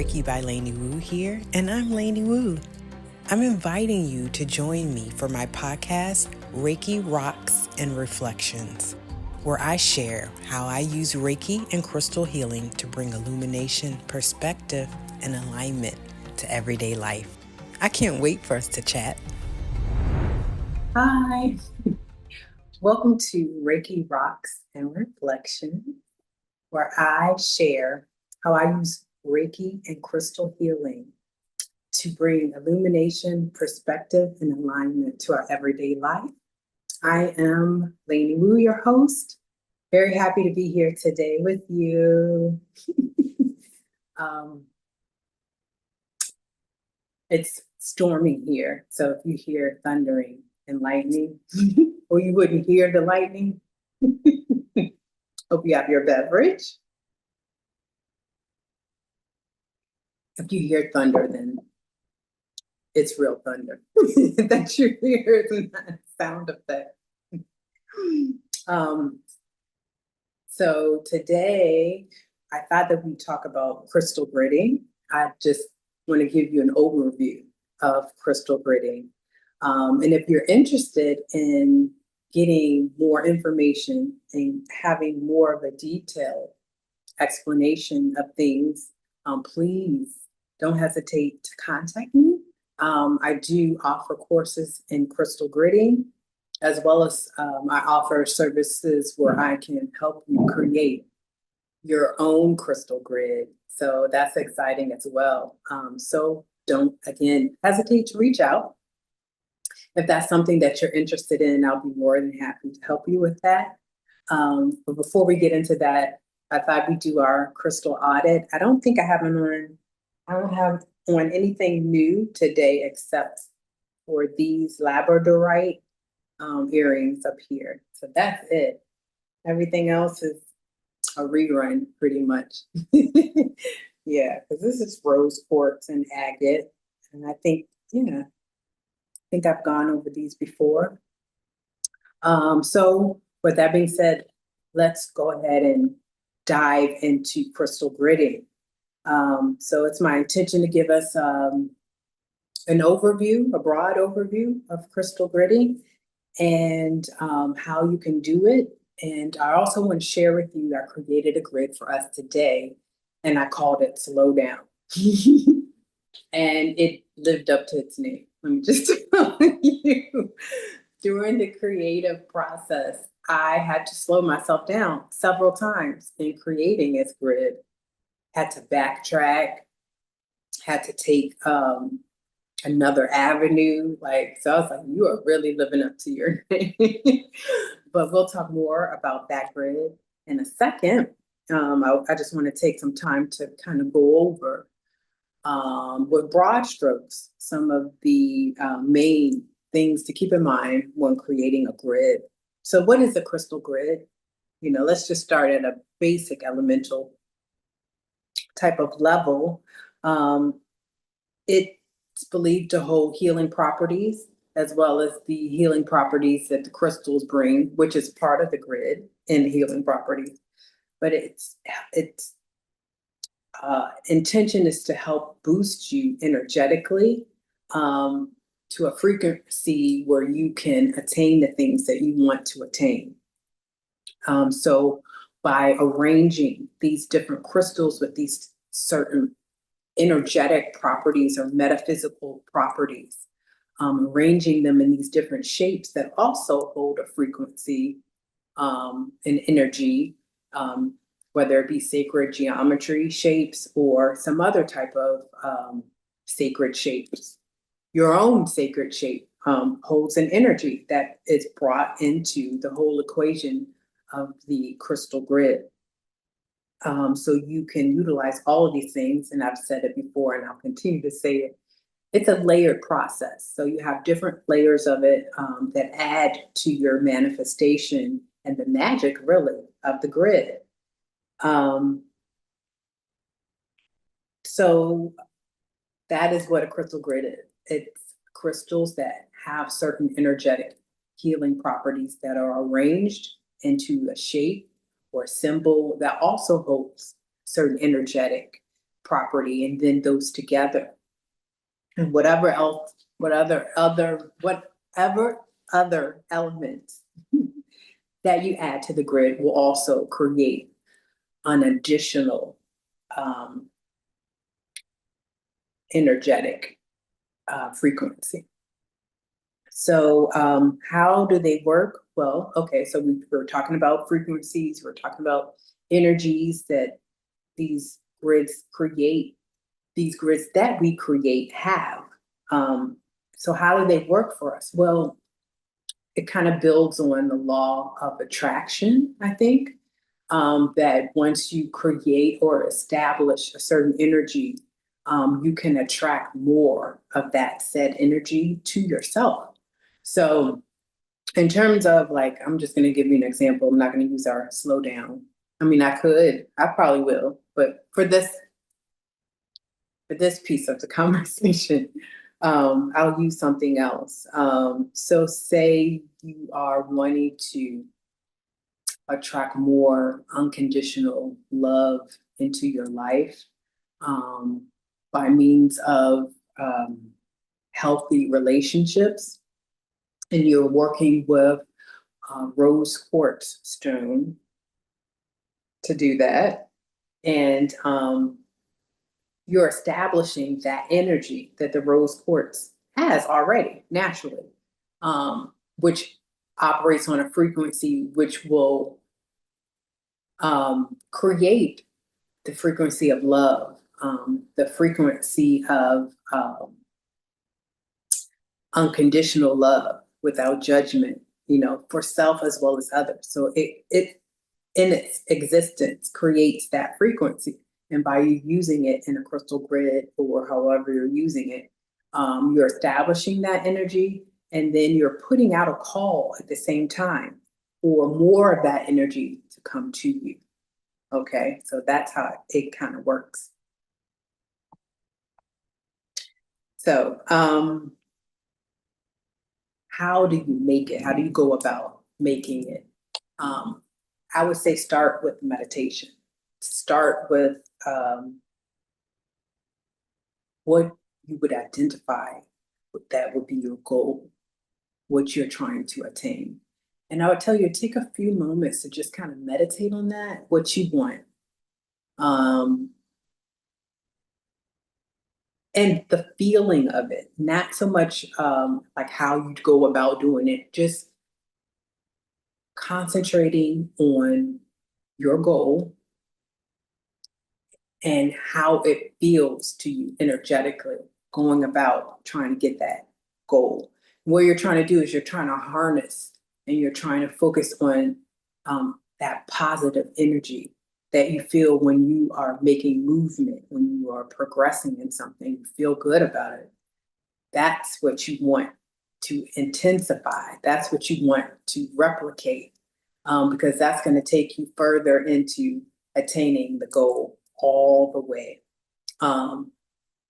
Reiki by Lani Woo here, and I'm Lani Woo. I'm inviting you to join me for my podcast, Reiki Rocks and Reflections, where I share how I use Reiki and crystal healing to bring illumination, perspective, and alignment to everyday life. I can't wait for us to chat. Hi, welcome to Reiki Rocks and Reflections, where I share how I use Reiki and crystal healing to bring illumination, perspective, and alignment to our everyday life. I am Lani Woo, your host. Very happy to be here today with you. It's storming here, so if you hear thundering and lightning, or you wouldn't hear the lightning, hope you have your beverage. If you hear thunder, then it's real thunder that you hear, is not a sound effect. So today, I thought that we'd talk about crystal gritting. I just want to give you an overview of crystal gritting. And if you're interested in getting more information and having more of a detailed explanation of things, please don't hesitate to contact me. I do offer courses in crystal gritting, as well as I offer services where I can help you create your own crystal grid. So that's exciting as well. So don't, again, hesitate to reach out. If that's something that you're interested in, I'll be more than happy to help you with that. But before we get into that, I thought we'd do our crystal audit. I don't have on anything new today except for these labradorite earrings up here. So that's it. Everything else is a rerun pretty much. Yeah, because this is rose quartz and agate. And I think I've gone over these before. So with that being said, let's go ahead and dive into crystal gritting. So it's my intention to give us an overview, a broad overview of crystal gritting and how you can do it. And I also want to share with you, I created a grid for us today and I called it Slow Down. And it lived up to its name. Let me just tell you, during the creative process, I had to slow myself down several times in creating this grid. Had to backtrack, had to take another avenue. So I was like, you are really living up to your name. But we'll talk more about that grid in a second. I just want to take some time to kind of go over with broad strokes some of the main things to keep in mind when creating a grid. So what is a crystal grid? Let's just start at a basic elemental type of level. It's believed to hold healing properties as well as the healing properties that the crystals bring, which is part of the grid and the healing properties. But its intention is to help boost you energetically to a frequency where you can attain the things that you want to attain. So by arranging these different crystals with these certain energetic properties or metaphysical properties, arranging them in these different shapes that also hold a frequency and energy, whether it be sacred geometry shapes or some other type of sacred shapes. Your own sacred shape holds an energy that is brought into the whole equation of the crystal grid. So you can utilize all of these things, and I've said it before and I'll continue to say it. It's a layered process. So you have different layers of it that add to your manifestation and the magic, really, of the grid. So that is what a crystal grid is. It's crystals that have certain energetic healing properties that are arranged into a shape or symbol that also holds certain energetic property, and then those together. And whatever other elements that you add to the grid will also create an additional energetic frequency. So how do they work? Well, okay, so we're talking about frequencies, we're talking about energies that these grids create, these grids that we create have. So how do they work for us? Well, it kind of builds on the law of attraction, I think, that once you create or establish a certain energy, you can attract more of that said energy to yourself. So in terms of like, I'm just going to give you an example. I'm not going to use our slow down. I mean, I probably will, but for this piece of the conversation, I'll use something else. So say you are wanting to attract more unconditional love into your life, by means of healthy relationships, and you're working with rose quartz stone to do that. And you're establishing that energy that the rose quartz has already naturally, which operates on a frequency which will create the frequency of love, the frequency of unconditional love without judgment, for self as well as others. So it in its existence creates that frequency. And by you using it in a crystal grid or however you're using it, you're establishing that energy, and then you're putting out a call at the same time for more of that energy to come to you. Okay, so that's how it kind of works. So how do you make it? How do you go about making it? I would say start with meditation. Start with what you would identify that would be your goal, what you're trying to attain. And I would tell you, take a few moments to just kind of meditate on that, what you want. And the feeling of it, not so much like how you go about doing it, just concentrating on your goal and how it feels to you energetically, going about trying to get that goal. What you're trying to do is you're trying to harness and you're trying to focus on that positive energy that you feel when you are making movement, when you are progressing in something, you feel good about it. That's what you want to intensify. That's what you want to replicate, because that's going to take you further into attaining the goal all the way.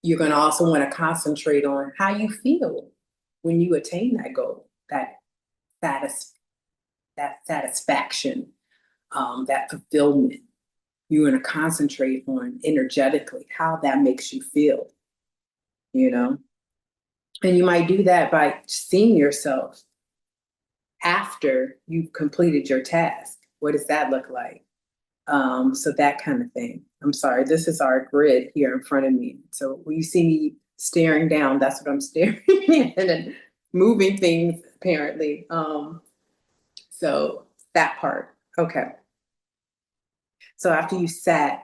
You're going to also want to concentrate on how you feel when you attain that goal, that satisfaction, that fulfillment. You're going to concentrate on energetically how that makes you feel, And you might do that by seeing yourself after you've completed your task. What does that look like? So that kind of thing. I'm sorry, this is our grid here in front of me. So when you see me staring down, that's what I'm staring at and moving things apparently. So that part, okay. So after you sat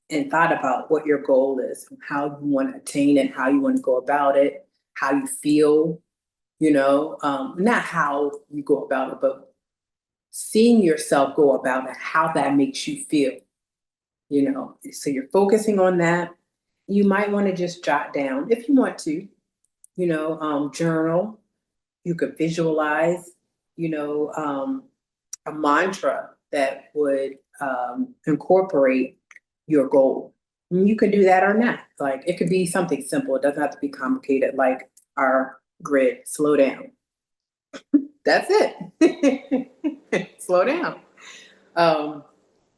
and thought about what your goal is, how you want to attain it, how you want to go about it, how you feel, not how you go about it, but seeing yourself go about it, how that makes you feel, So you're focusing on that. You might want to just jot down, if you want to, journal. You could visualize, a mantra that would incorporate your goal. And you could do that or not. Like it could be something simple. It doesn't have to be complicated, like our grid, slow down. That's it. Slow down.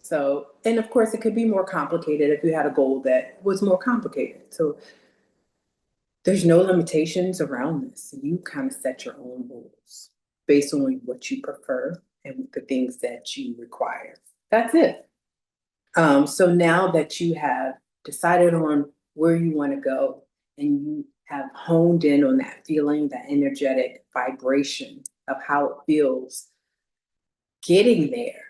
So, and of course, it could be more complicated if you had a goal that was more complicated. So there's no limitations around this. You kind of set your own goals based on what you prefer and the things that you require. That's it. So now that you have decided on where you want to go and you have honed in on that feeling, that energetic vibration of how it feels getting there,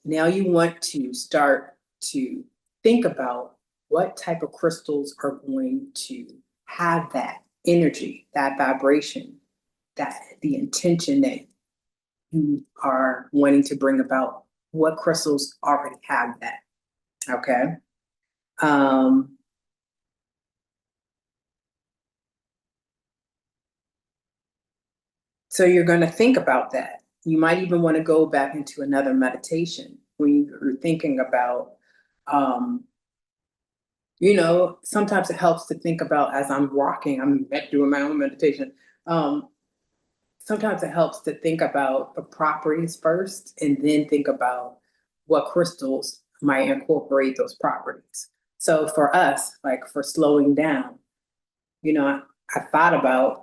now you want to start to think about what type of crystals are going to have that energy, that vibration, that the intention that you are wanting to bring about. What crystals already have that? Okay. So you're going to think about that. You might even want to go back into another meditation when you're thinking about, sometimes it helps to think about as I'm walking, I'm doing my own meditation. Sometimes it helps to think about the properties first and then think about what crystals might incorporate those properties. So for us, like for slowing down, I thought about,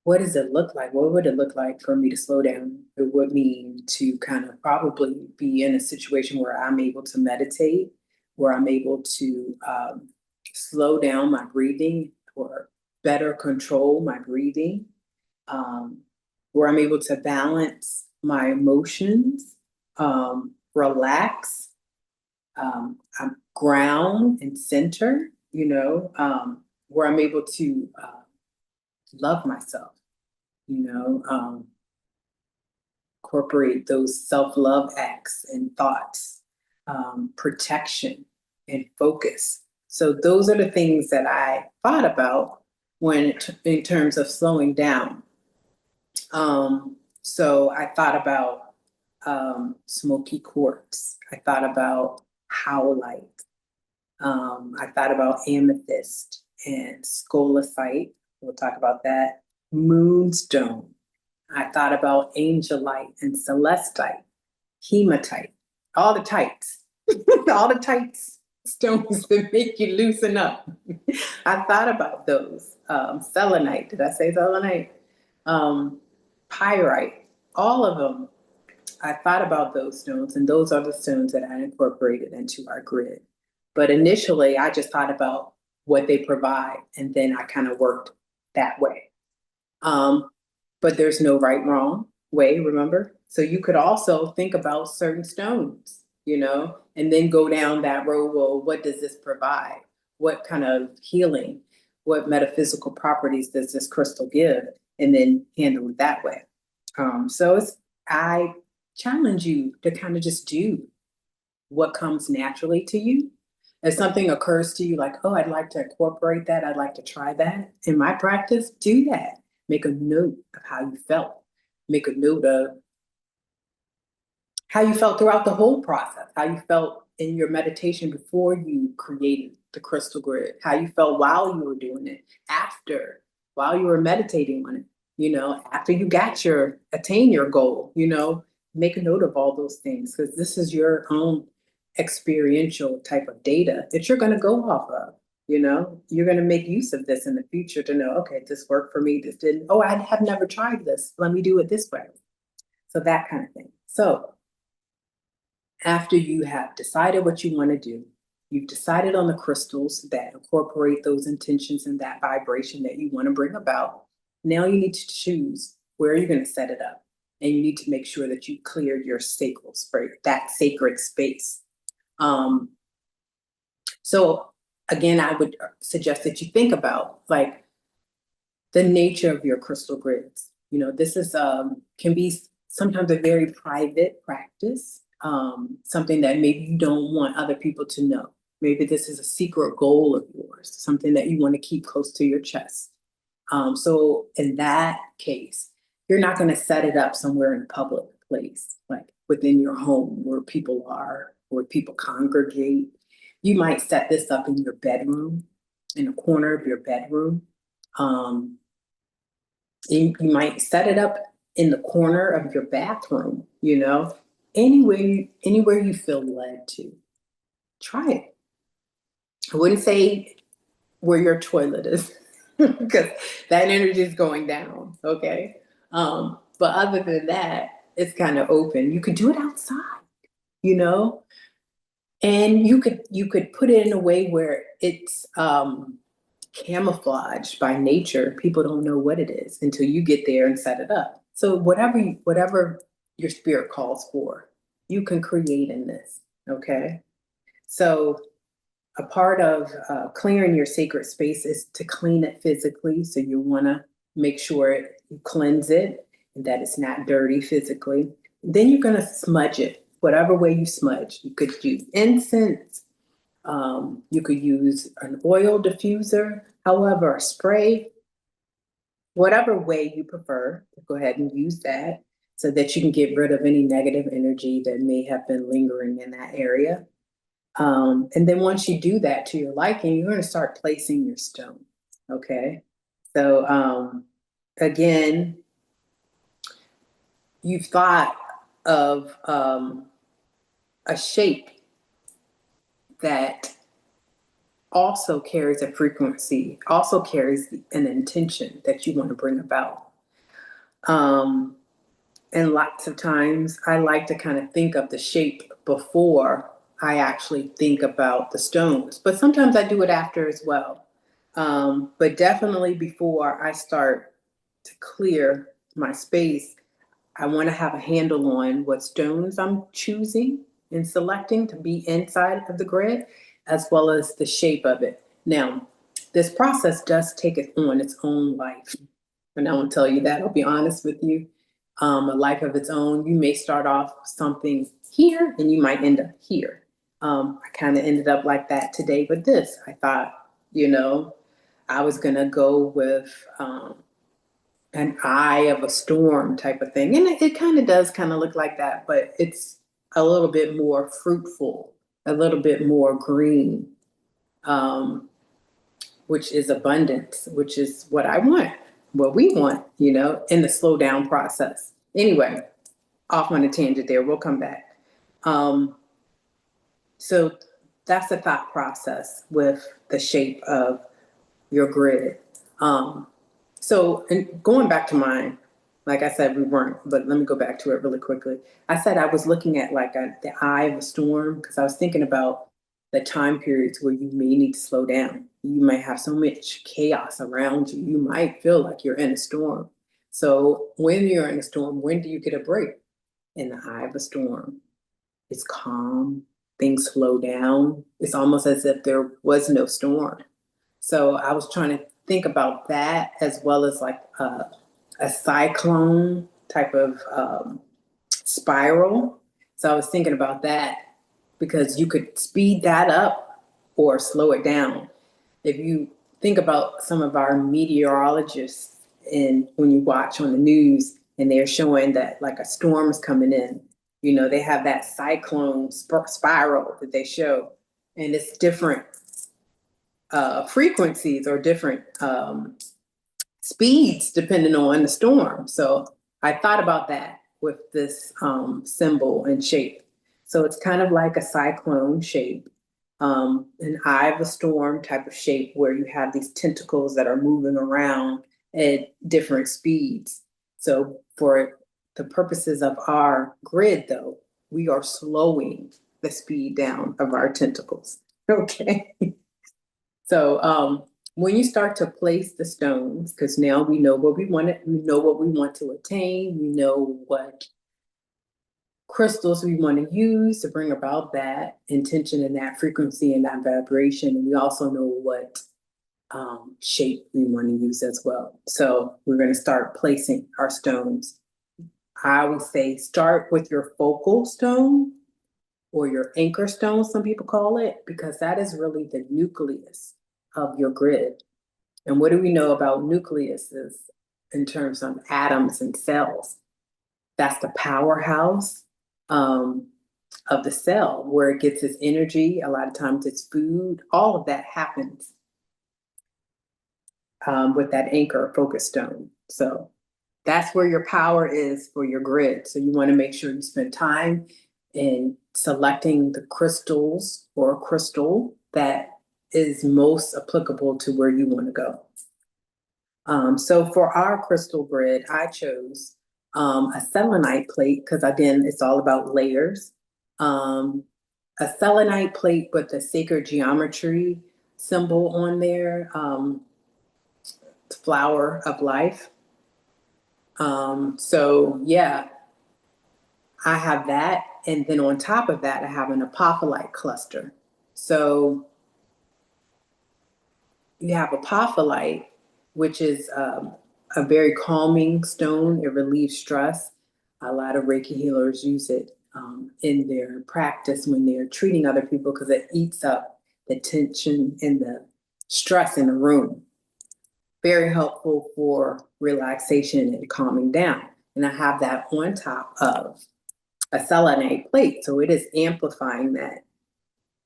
what does it look like? What would it look like for me to slow down? It would mean to kind of probably be in a situation where I'm able to meditate, where I'm able to slow down my breathing or better control my breathing, where I'm able to balance my emotions, relax, ground and center, where I'm able to love myself, incorporate those self-love acts and thoughts, protection and focus. So those are the things that I thought about in terms of slowing down. So I thought about smoky quartz. I thought about howlite. I thought about amethyst and scolecite. We'll talk about that. Moonstone. I thought about angelite and celestite, hematite, all the tights, all the tights stones that make you loosen up. I thought about those. Selenite, did I say selenite? Pyrite, all of them. I thought about those stones, and those are the stones that I incorporated into our grid. But initially, I just thought about what they provide, and then I kind of worked that way. But there's no right, wrong way, remember? So you could also think about certain stones, and then go down that road. Well, what does this provide? What kind of healing, what metaphysical properties does this crystal give? And then handle it that way. I challenge you to kind of just do what comes naturally to you. If something occurs to you like, oh, I'd like to incorporate that, I'd like to try that in my practice, do that. Make a note of how you felt. Make a note of how you felt throughout the whole process, how you felt in your meditation before you created the crystal grid, how you felt while you were doing it, after, while you were meditating on it, after you attain your goal, make a note of all those things, because this is your own experiential type of data that you're going to go off of. You're going to make use of this in the future to know, okay, this worked for me, this didn't. Oh, I have never tried this. Let me do it this way. So that kind of thing. So after you have decided what you want to do, you've decided on the crystals that incorporate those intentions and that vibration that you want to bring about. Now you need to choose where you're going to set it up. And you need to make sure that you cleared your sacred space, that sacred space. So again, I would suggest that you think about like the nature of your crystal grids. This is can be sometimes a very private practice, something that maybe you don't want other people to know. Maybe this is a secret goal of yours, something that you want to keep close to your chest. So in that case, you're not going to set it up somewhere in a public place, like within your home where people are, where people congregate. You might set this up in your bedroom, in a corner of your bedroom. You might set it up in the corner of your bathroom, anywhere you feel led to. Try it. I wouldn't say where your toilet is because that energy is going down. Okay. But other than that, it's kind of open. You could do it outside, you know, and you could put it in a way where it's camouflaged by nature. People don't know what it is until you get there and set it up. So whatever your spirit calls for, you can create in this. Okay. So a part of clearing your sacred space is to clean it physically. So you want to make sure you cleanse it and that it's not dirty physically. Then you're going to smudge it, whatever way you smudge. You could use incense. You could use an oil diffuser, however, a spray, whatever way you prefer. Go ahead and use that so that you can get rid of any negative energy that may have been lingering in that area. And then once you do that to your liking, you're going to start placing your stone. Okay. So, again, you've thought of a shape that also carries a frequency, also carries an intention that you want to bring about. And lots of times I like to kind of think of the shape before I actually think about the stones, but sometimes I do it after as well. But definitely before I start to clear my space, I want to have a handle on what stones I'm choosing and selecting to be inside of the grid, as well as the shape of it. Now, this process does take it on its own life. And I won't tell you that, I'll be honest with you. A life of its own. You may start off something here and you might end up here. I kind of ended up like that today with this. I thought, I was going to go with an eye of a storm type of thing. And it kind of does kind of look like that, but it's a little bit more fruitful, a little bit more green, which is abundance, which is what I want, what we want, in the slow down process. Anyway, off on a tangent there. We'll come back. So that's the thought process with the shape of your grid. So, and going back to mine, like I said, we weren't, but let me go back to it really quickly. I said I was looking at like the eye of a storm because I was thinking about the time periods where you may need to slow down. You might have so much chaos around you. You might feel like you're in a storm. So when you're in a storm, when do you get a break? In the eye of a storm. It's calm, things slow down. It's almost as if there was no storm. So I was trying to think about that as well as like a cyclone type of spiral. So I was thinking about that because you could speed that up or slow it down. If you think about some of our meteorologists and when you watch on the news and they're showing that like a storm is coming in, they have that cyclone spiral that they show, and it's different frequencies or different speeds depending on the storm. So I thought about that with this symbol and shape. So it's kind of like a cyclone shape, an eye of a storm type of shape where you have these tentacles that are moving around at different speeds. So for the purposes of our grid, though, we are slowing the speed down of our tentacles. Okay. So when you start to place the stones, because now we know what we want to attain, we know what crystals we want to use to bring about that intention and that frequency and that vibration. And we also know what shape we want to use as well. So we're going to start placing our stones. I would say start with your focal stone or your anchor stone, some people call it, because that is really the nucleus of your grid. And what do we know about nucleuses in terms of atoms and cells? That's the powerhouse of the cell, where it gets its energy. A lot of times it's food. All of that happens with that anchor focus stone. So that's where your power is for your grid. So you want to make sure you spend time in selecting the crystals or crystal that is most applicable to where you want to go. So for our crystal grid, I chose a selenite plate because, again, it's all about layers. A selenite plate with the sacred geometry symbol on there, flower of life. So yeah, I have that. And then on top of that, I have an Apopholiite cluster. So you have Apopholiite, which is a very calming stone. It relieves stress. A lot of Reiki healers use it in their practice when they're treating other people because it eats up the tension and the stress in the room. Very helpful for relaxation and calming down. And I have that on top of a selenite plate, so it is amplifying that.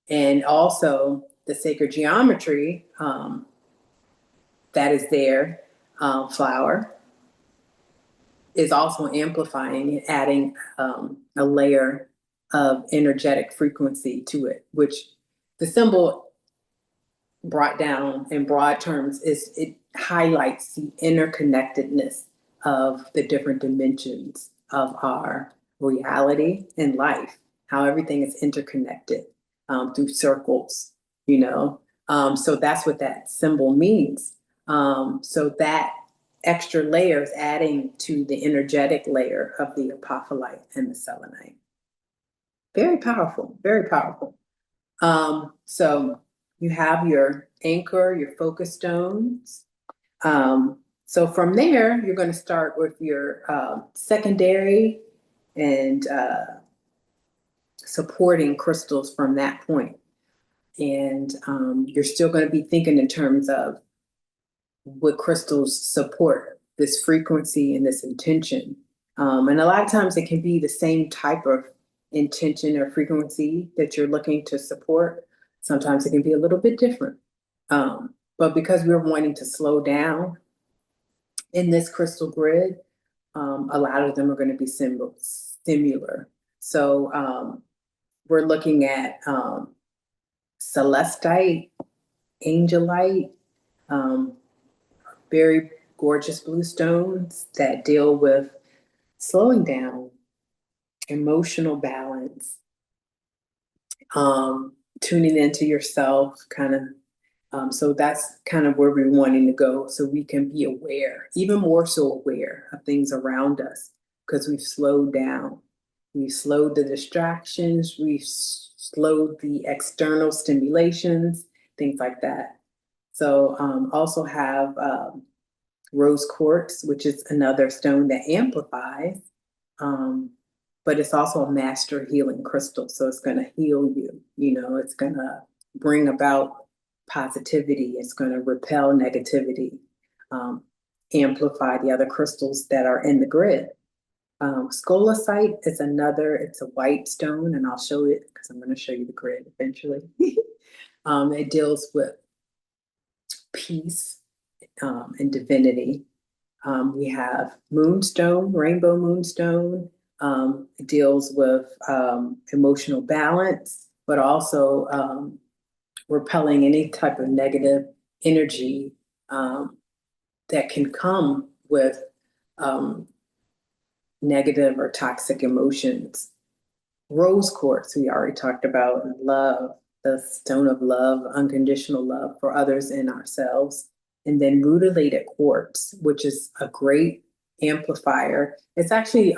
And also the sacred geometry that is there, flower, is also amplifying and adding a layer of energetic frequency to it, which the symbol brought down in broad terms is it highlights the interconnectedness of the different dimensions of our reality and life, how everything is interconnected through circles, you know. So that's what that symbol means. So that extra layer is adding to the energetic layer of the Apopholiite and the selenite. Very powerful, very powerful. So you have your anchor, your focus stones. So from there, you're going to start with your secondary and supporting crystals from that point. And you're still going to be thinking in terms of what crystals support this frequency and this intention. And a lot of times it can be the same type of intention or frequency that you're looking to support. Sometimes it can be a little bit different. But because we're wanting to slow down in this crystal grid, a lot of them are going to be similar. So we're looking at celestite, angelite, very gorgeous blue stones that deal with slowing down, emotional balance, tuning into yourself, kind of. So that's kind of where we're wanting to go, so we can be aware, even more so aware of things around us, because we've slowed down. We've slowed the distractions, we've slowed the external stimulations, things like that. So also have rose quartz, which is another stone that amplifies, but it's also a master healing crystal. So it's going to heal you, you know, it's going to bring about positivity, it's going to repel negativity, amplify the other crystals that are in the grid. Scolasite is another, it's a white stone, and I'll show it because I'm going to show you the grid eventually. It deals with peace and divinity. We have moonstone, rainbow moonstone. It deals with emotional balance, but also repelling any type of negative energy that can come with negative or toxic emotions. Rose quartz, we already talked about, love, the stone of love, unconditional love for others and ourselves. And then rutilated quartz, which is a great amplifier. It's actually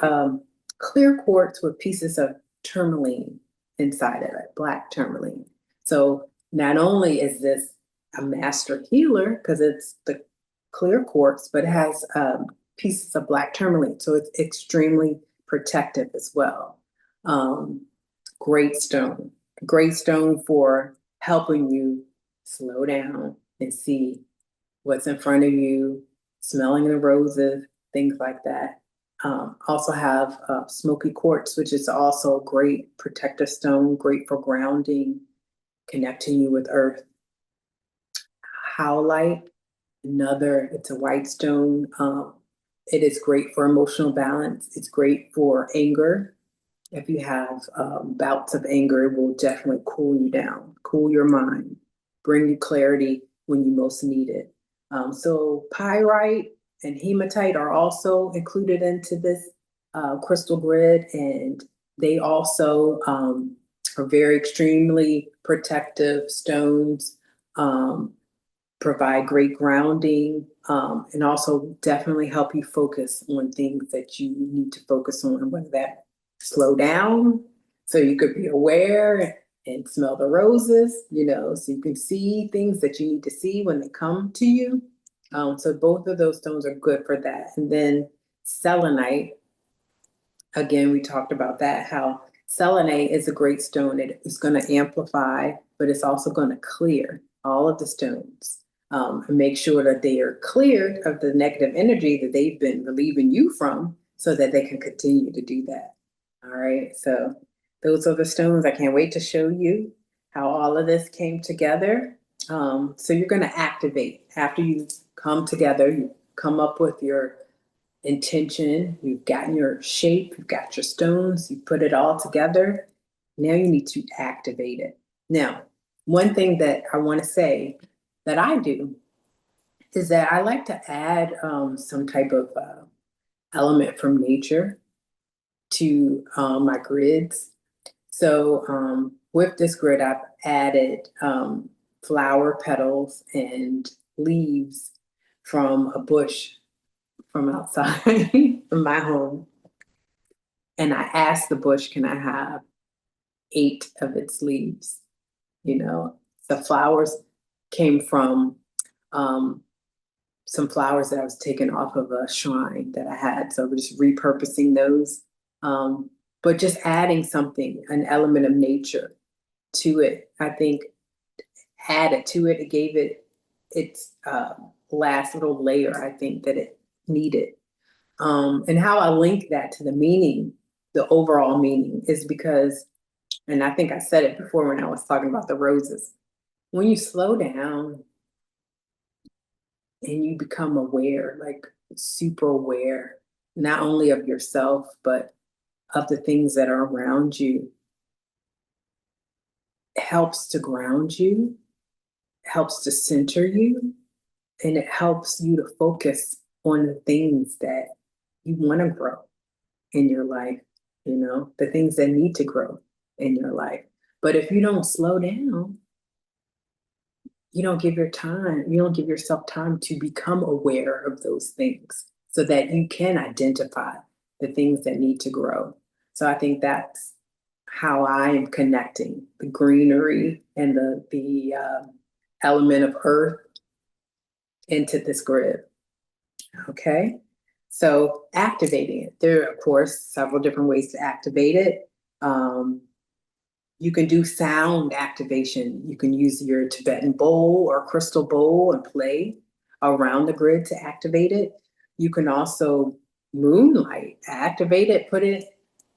clear quartz with pieces of tourmaline inside of it, black tourmaline. So not only is this a master healer, because it's the clear quartz, but it has pieces of black tourmaline. So it's extremely protective as well. Great stone for helping you slow down and see what's in front of you, smelling the roses, things like that. Also have smoky quartz, which is also a great protective stone, great for grounding, connecting you with earth. Howlite, another, it's a white stone It is great for emotional balance. It's great for anger. If you have bouts of anger, it will definitely cool you down, cool your mind, bring you clarity when you most need it. So pyrite and hematite are also included into this crystal grid, and they also are very extremely protective stones, provide great grounding, and also definitely help you focus on things that you need to focus on, whether that slow down so you could be aware and smell the roses, so you can see things that you need to see when they come to you. So both of those stones are good for that. And then selenite, again, we talked about that, how selenite is a great stone. It is going to amplify, but it's also going to clear all of the stones, and make sure that they are cleared of the negative energy that they've been relieving you from, so that they can continue to do that. All right, so those are the stones. I can't wait to show you how all of this came together. So you're going to activate after you come together. You come up with your intention, you've gotten your shape, you've got your stones, you put it all together. Now you need to activate it. Now, one thing that I want to say that I do is that I like to add some type of element from nature to my grids. So with this grid, I've added flower petals and leaves from a bush from outside from my home. And I asked the bush, can I have 8 of its leaves? The flowers came from some flowers that I was taking off of a shrine that I had. So we're just repurposing those. But just adding something, an element of nature to it, I think added to it. It gave it its last little layer, I think, that it needed. And how I link that to the meaning, the overall meaning, is because, and I think I said it before when I was talking about the roses, when you slow down and you become aware, like super aware, not only of yourself, but of the things that are around you, it helps to ground you, helps to center you, and it helps you to focus on the things that you want to grow in your life, the things that need to grow in your life. But if you don't slow down, you don't give yourself time to become aware of those things so that you can identify the things that need to grow. So I think that's how I am connecting the greenery and the element of earth into this grid. Okay. So activating it. There are, of course, several different ways to activate it. You can do sound activation. You can use your Tibetan bowl or crystal bowl and play around the grid to activate it. You can also moonlight, activate it, put it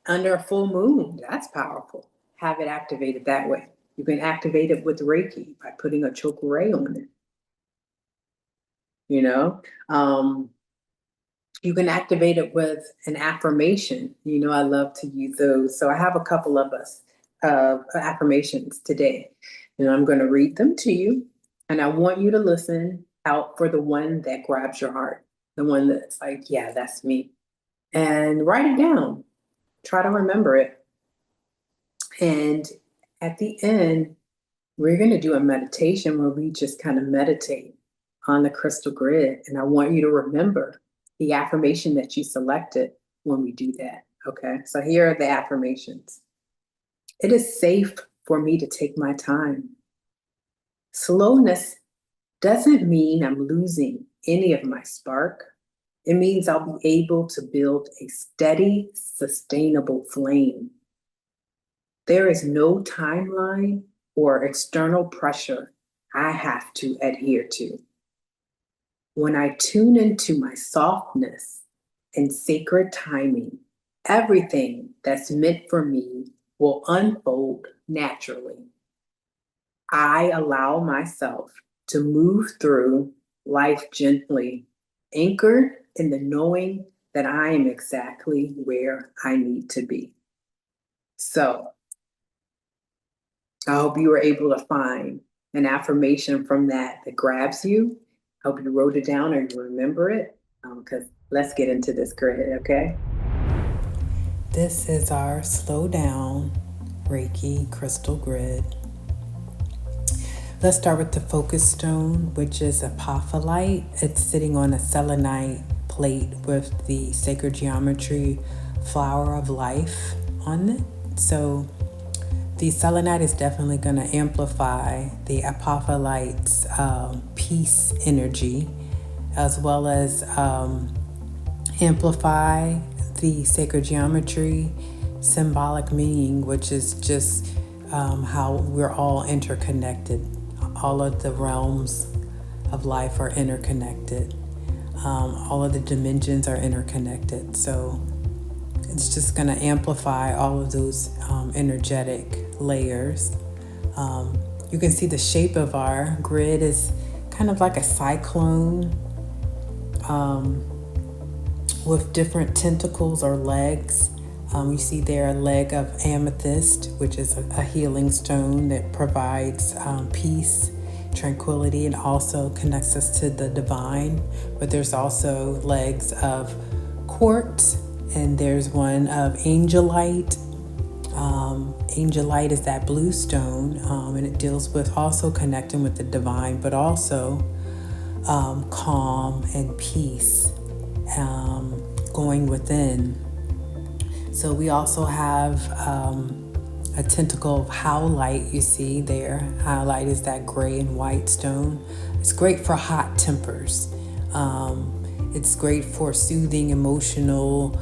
under a full moon. That's powerful. Have it activated that way. You can activate it with Reiki by putting a chokure on it. You can activate it with an affirmation. I love to use those. So I have a couple of affirmations today, and I'm going to read them to you. And I want you to listen out for the one that grabs your heart, the one that's like, yeah, that's me. And write it down. Try to remember it. And at the end, we're going to do a meditation where we just kind of meditate on the crystal grid. And I want you to remember the affirmation that you selected when we do that. Okay, so here are the affirmations. It is safe for me to take my time. Slowness doesn't mean I'm losing any of my spark. It means I'll be able to build a steady, sustainable flame. There is no timeline or external pressure I have to adhere to. When I tune into my softness and sacred timing, everything that's meant for me will unfold naturally. I allow myself to move through life gently, anchored in the knowing that I am exactly where I need to be. So I hope you were able to find an affirmation from that grabs you. I hope you wrote it down or you remember it, because let's get into this grid, okay? This is our slow down Reiki crystal grid. Let's start with the focus stone, which is Apopholiite. It's sitting on a selenite plate with the sacred geometry flower of life on it. So the selenite is definitely going to amplify the Apopholiite's peace energy, as well as amplify the sacred geometry symbolic meaning, which is just how we're all interconnected. All of the realms of life are interconnected. All of the dimensions are interconnected. So it's just going to amplify all of those energetic layers. You can see the shape of our grid is kind of like a cyclone with different tentacles or legs. You see there a leg of amethyst, which is a healing stone that provides peace, tranquility, and also connects us to the divine. But there's also legs of quartz, and there's one of angelite. Angelite is that blue stone, and it deals with also connecting with the divine, but also calm and peace, going within. So we also have a tentacle of howlite, you see there. Howlite is that gray and white stone. It's great for hot tempers. It's great for soothing emotional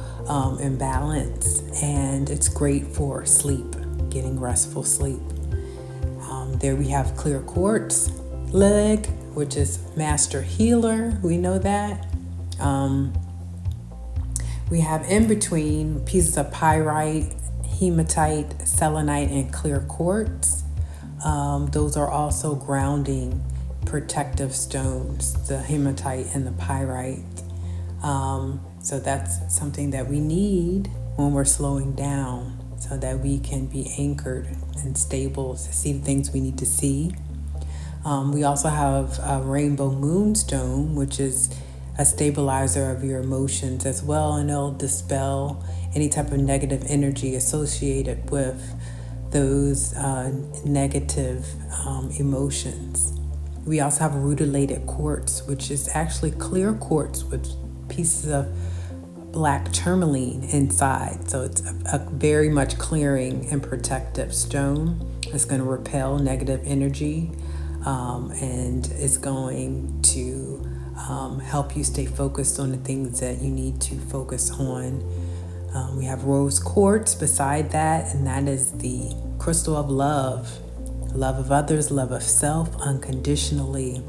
imbalance, and it's great for sleep, getting restful sleep. There we have clear quartz leg, which is master healer. We know that. We have in between pieces of pyrite, hematite, selenite, and clear quartz. Those are also grounding protective stones, the hematite and the pyrite. So that's something that we need when we're slowing down, so that we can be anchored and stable to see the things we need to see. We also have a rainbow moonstone, which is a stabilizer of your emotions as well, and it'll dispel any type of negative energy associated with those negative emotions. We also have rutilated quartz, which is actually clear quartz with pieces of black tourmaline inside. So it's a very much clearing and protective stone. It's going to repel negative energy, and it's going to help you stay focused on the things that you need to focus on. We have rose quartz beside that, and that is the crystal of love. Love of others, love of self, unconditionally.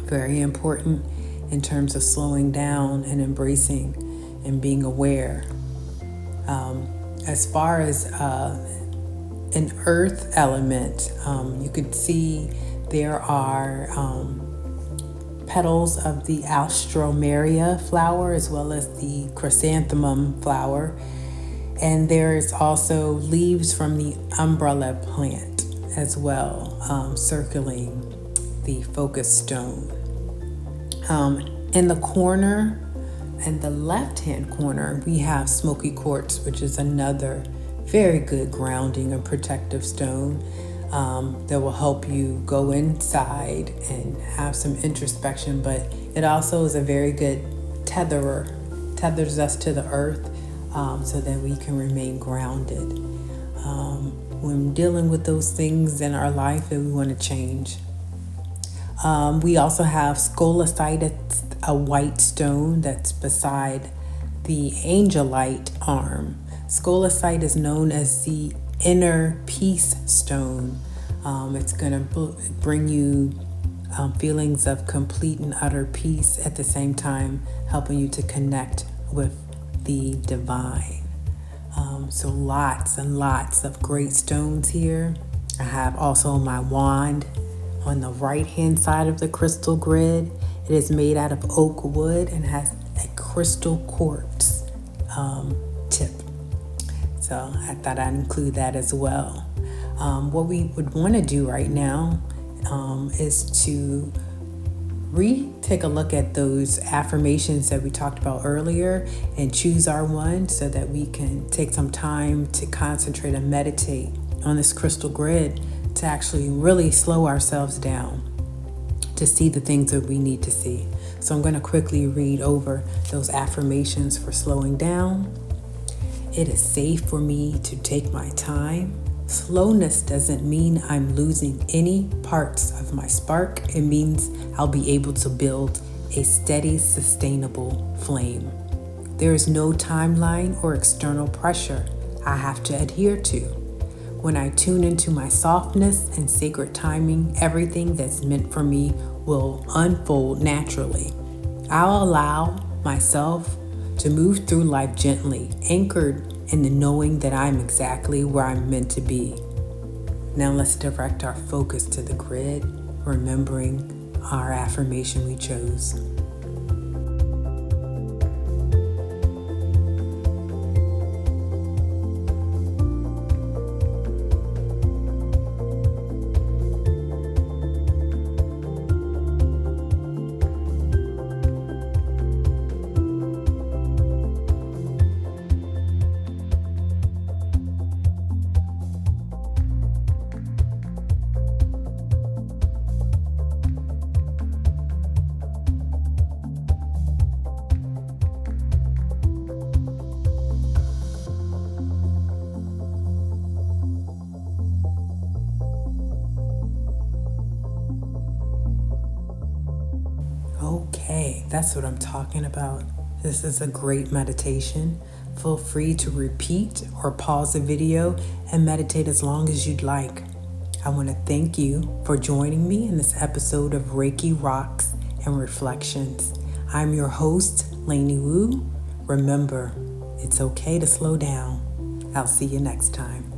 Very important in terms of slowing down and embracing and being aware. As far as an earth element, you could see there are petals of the Alstroemeria flower, as well as the chrysanthemum flower. And there's also leaves from the umbrella plant as well, circling the focus stone. In the corner, in the left-hand corner, we have smoky quartz, which is another very good grounding and protective stone. That will help you go inside and have some introspection, but it also is a very good tetherer, tethers us to the earth, so that we can remain grounded when dealing with those things in our life that we want to change. We also have scolecite. It's a white stone that's beside the angelite arm. Scolecite is known as the inner peace stone. It's going to bring you feelings of complete and utter peace, at the same time helping you to connect with the divine. So lots and lots of great stones here. I have also my wand on the right hand side of the crystal grid. It is made out of oak wood and has a crystal quartz tip. So I thought I'd include that as well. What we would want to do right now is to take a look at those affirmations that we talked about earlier and choose our one so that we can take some time to concentrate and meditate on this crystal grid to actually really slow ourselves down to see the things that we need to see. So I'm going to quickly read over those affirmations for slowing down. It is safe for me to take my time. Slowness doesn't mean I'm losing any parts of my spark. It means I'll be able to build a steady, sustainable flame. There is no timeline or external pressure I have to adhere to. When I tune into my softness and sacred timing, everything that's meant for me will unfold naturally. I'll allow myself to move through life gently, anchored in the knowing that I'm exactly where I'm meant to be. Now let's direct our focus to the grid, remembering our affirmation we chose. Okay, that's what I'm talking about. This is a great meditation. Feel free to repeat or pause the video and meditate as long as you'd like. I want to thank you for joining me in this episode of Reiki Rocks and Reflections. I'm your host, Lani Woo. Remember, it's okay to slow down. I'll see you next time.